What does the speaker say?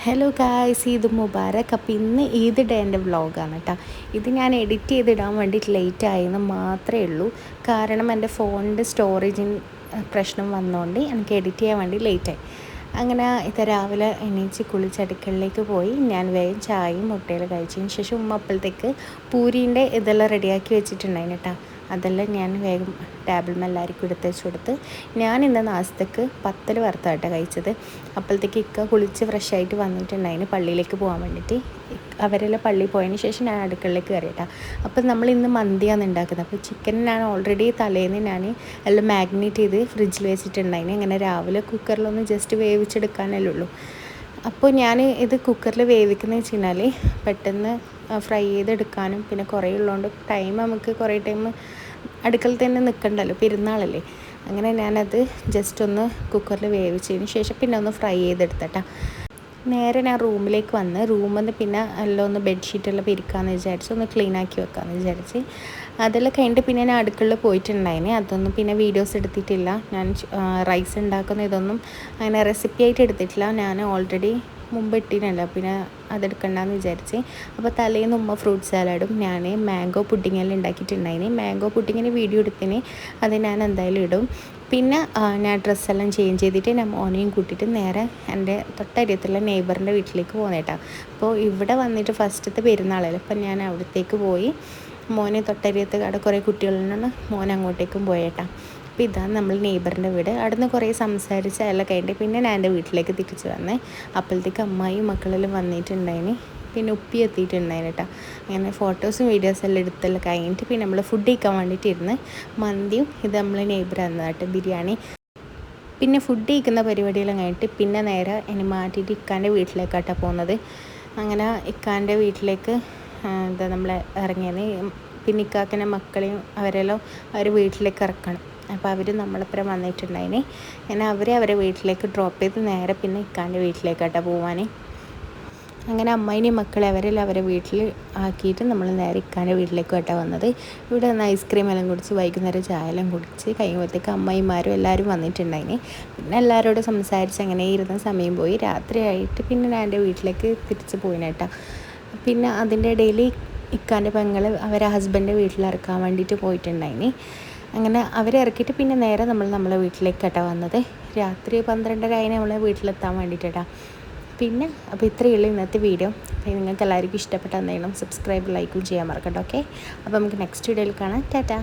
Hello guys, Eid മുബാരക്. അപ്പോൾ ഇന്ന് ഈദ് ഡേൻ്റെ വ്ളോഗാണ് കേട്ടോ. ഇത് ഞാൻ എഡിറ്റ് ചെയ്തിടാൻ വേണ്ടിയിട്ട് ലേറ്റ് ആയെന്ന് മാത്രമേ ഉള്ളൂ. കാരണം എൻ്റെ ഫോണിൻ്റെ സ്റ്റോറേജിന് പ്രശ്നം വന്നുകൊണ്ട് എനിക്ക് എഡിറ്റ് ചെയ്യാൻ വേണ്ടി ലേറ്റായി. അങ്ങനെ ഇത് രാവിലെ എണീച്ച് കുളിച്ച് അടുക്കളയിലേക്ക് പോയി. ഞാൻ വേഗം ചായയും മുട്ടയിൽ കഴിച്ചതിന് ശേഷം ഉമ്മ അപ്പോഴത്തേക്ക് പൂരീൻ്റെ ഇതെല്ലാം റെഡിയാക്കി വെച്ചിട്ടുണ്ടായിരുന്നു കേട്ടോ. അതെല്ലാം ഞാൻ വേഗം ടേബിൾ എല്ലാവർക്കും എടുത്ത് വെച്ച് കൊടുത്ത് ഞാൻ ഇന്ന് നാസ്തക്ക് പത്തൽ വറുത്താട്ടോ കഴിച്ചത്. അപ്പോഴത്തേക്ക് ഇക്ക കുളിച്ച് ഫ്രഷായിട്ട് വന്നിട്ടുണ്ടായിരുന്നു പള്ളിയിലേക്ക് പോകാൻ വേണ്ടിയിട്ട്. അവരെല്ലാം പള്ളിയിൽ പോയതിന് ശേഷം ഞാൻ അടുക്കളയിലേക്ക് കയറിയിട്ടാണ്. അപ്പം നമ്മൾ ഇന്ന് മന്തിയാണ് ഉണ്ടാക്കുന്നത്. അപ്പോൾ ചിക്കൻ ഞാൻ ഓൾറെഡി തലേന്ന് ഞാൻ എല്ലാം മാഗ്നേറ്റ് ചെയ്ത് ഫ്രിഡ്ജിൽ വെച്ചിട്ടുണ്ടായിരുന്നു. അങ്ങനെ രാവിലെ കുക്കറിലൊന്ന് ജസ്റ്റ് വേവിച്ചെടുക്കാനല്ലേ ഉള്ളൂ. അപ്പോൾ ഞാൻ ഇത് കുക്കറിൽ വേവിക്കുന്നത് വെച്ച് കഴിഞ്ഞാൽ പെട്ടെന്ന് ഫ്രൈ ചെയ്തെടുക്കാനും പിന്നെ കുറേ ഉള്ളതുകൊണ്ട് നമുക്ക് കുറേ ടൈം അടുക്കളയിൽ തന്നെ നിൽക്കണ്ടല്ലോ, പെരുന്നാളല്ലേ. അങ്ങനെ ഞാനത് ജസ്റ്റ് ഒന്ന് കുക്കറിൽ വേവിച്ചതിന് ശേഷം പിന്നെ ഒന്ന് ഫ്രൈ ചെയ്തെടുത്തട്ടാ. നേരെ ഞാൻ റൂമിലേക്ക് വന്ന് റൂമിൽ പിന്നെ എല്ലാം ഒന്ന് ബെഡ്ഷീറ്റെല്ലാം പിരിക്കാമെന്ന് വിചാരിച്ച് ഒന്ന് ക്ലീൻ ആക്കി വെക്കാമെന്ന് വിചാരിച്ച് അതെല്ലാം കഴിഞ്ഞിട്ട് പിന്നെ ഞാൻ അടുക്കളയിൽ പോയിട്ടുണ്ടായിന്. അതൊന്നും പിന്നെ വീഡിയോസ് എടുത്തിട്ടില്ല. ഞാൻ റൈസ് ഉണ്ടാക്കുന്ന ഇതൊന്നും അങ്ങനെ റെസിപ്പി ആയിട്ട് എടുത്തിട്ടില്ല. ഞാൻ ഓൾറെഡി മുമ്പ് ഇട്ടിട്ടുണ്ട്, പിന്നെ അതെടുക്കണ്ടെന്ന് വിചാരിച്ച്. അപ്പോൾ തലേന്ന് ഉമ്മ ഫ്രൂട്ട് സാലഡും ഞാൻ മാംഗോ പുഡിങ്ങെല്ലാം ഉണ്ടാക്കിയിട്ടുണ്ടായിന്. മാംഗോ പുഡിങ്ങിന് വീഡിയോ എടുത്തിന്, അത് ഞാൻ എന്തായാലും ഇടും. പിന്നെ ഞാൻ ഡ്രസ്സെല്ലാം ചേഞ്ച് ചെയ്തിട്ട് ഞാൻ മോനെയും കൂട്ടിയിട്ട് നേരെ എൻ്റെ തൊട്ടരിയത്തുള്ള നെയ്ബറിൻ്റെ വീട്ടിലേക്ക് പോകുന്നേട്ടാ. അപ്പോൾ ഇവിടെ വന്നിട്ട് ഫസ്റ്റത്തെ പെരുന്നാളല്ലേ, അപ്പം ഞാൻ അവിടത്തേക്ക് പോയി. മോനെ തൊട്ടരിയത്ത് അവിടെ കുറേ കുട്ടികളുണ്ടെന്ന് മോൻ അങ്ങോട്ടേക്കും പോയേട്ടാ. അപ്പോൾ ഇതാണ് നമ്മൾ നെയ്ബറിൻ്റെ വീട്. അവിടെ നിന്ന് കുറേ സംസാരിച്ച് എല്ലാം കഴിഞ്ഞിട്ട് പിന്നെ ഞാൻ എൻ്റെ വീട്ടിലേക്ക് തിരിച്ച് വന്നേ. അപ്പോഴത്തേക്ക് അമ്മായിയും മക്കളെല്ലാം വന്നിട്ടുണ്ടായിന്, പിന്നെ ഉപ്പി എത്തിയിട്ടുണ്ടായിന് കേട്ടോ. അങ്ങനെ ഫോട്ടോസും വീഡിയോസും എല്ലാം എടുത്തെല്ലാം കഴിഞ്ഞിട്ട് പിന്നെ നമ്മൾ ഫുഡ് കഴിക്കാൻ വേണ്ടിയിട്ടിരുന്ന് മന്തിയും ഇത് നമ്മൾ നെയ്ബർ തന്നതായിട്ട് ബിരിയാണി. പിന്നെ ഫുഡ് കഴിക്കുന്ന പരിപാടിയെല്ലാം കഴിഞ്ഞിട്ട് പിന്നെ നേരെ എന്നെ മാറ്റിയിട്ട് ഇക്കാൻ്റെ വീട്ടിലേക്കാട്ടാണ് പോകുന്നത്. അങ്ങനെ ഇക്കാൻ്റെ വീട്ടിലേക്ക് എന്താ നമ്മൾ ഇറങ്ങിയത്. പിന്നെ ഇക്കാക്കൻ്റെ മക്കളെയും അവരെല്ലാം അവർ വീട്ടിലേക്ക് ഇറക്കണം. അപ്പോൾ അവർ നമ്മളെപ്പുറം വന്നിട്ടുണ്ടായിന്. അങ്ങനെ അവരെ വീട്ടിലേക്ക് ഡ്രോപ്പ് ചെയ്ത് നേരെ പിന്നെ ഇക്കാൻ്റെ വീട്ടിലേക്കാട്ടാണ് പോവാൻ. അങ്ങനെ അമ്മായിനെയും മക്കളെ അവരെല്ലാം അവരെ വീട്ടിൽ ആക്കിയിട്ട് നമ്മൾ നേരെ ഇക്കാൻ്റെ വീട്ടിലേക്കാട്ടാണ് വന്നത്. ഇവിടെ നിന്ന് ഐസ്ക്രീം എല്ലാം കുടിച്ച് വൈകുന്നേരം ചായ എല്ലാം കുടിച്ച് കഴിയുമ്പോഴത്തേക്ക് അമ്മായിമാരും എല്ലാവരും വന്നിട്ടുണ്ടായിന്. പിന്നെ എല്ലാവരോടും സംസാരിച്ച് അങ്ങനെ ഇരുന്ന സമയം പോയി. രാത്രിയായിട്ട് പിന്നെ ഞാൻ എൻ്റെ വീട്ടിലേക്ക് തിരിച്ച് പോയിനേട്ടാ. പിന്നെ അതിൻ്റെ ഇടയിൽ ഇക്കാൻ്റെ പെങ്ങൾ അവരെ ഹസ്ബൻഡിൻ്റെ വീട്ടിലിറക്കാൻ വേണ്ടിയിട്ട് പോയിട്ടുണ്ടായിന്. അങ്ങനെ അവരെ ഇറക്കിയിട്ട് പിന്നെ നേരെ നമ്മളെ വീട്ടിലേക്കാട്ടാണ് വന്നത്. രാത്രി 12:30 ആയി നമ്മളെ വീട്ടിലെത്താൻ വേണ്ടിയിട്ടാണ്. പിന്നെ അപ്പോൾ ഇത്രയേ ഉള്ളൂ ഇന്നത്തെ വീഡിയോ. അപ്പോൾ നിങ്ങൾക്ക് എല്ലാവർക്കും ഇഷ്ടപ്പെട്ട എന്തെങ്കിലും സബ്സ്ക്രൈബ് ലൈക്കും ചെയ്യാൻ മറക്കട്ടോ. ഓക്കെ, അപ്പോൾ നമുക്ക് നെക്സ്റ്റ് വീഡിയോയിൽ കാണാം. ടാറ്റാ.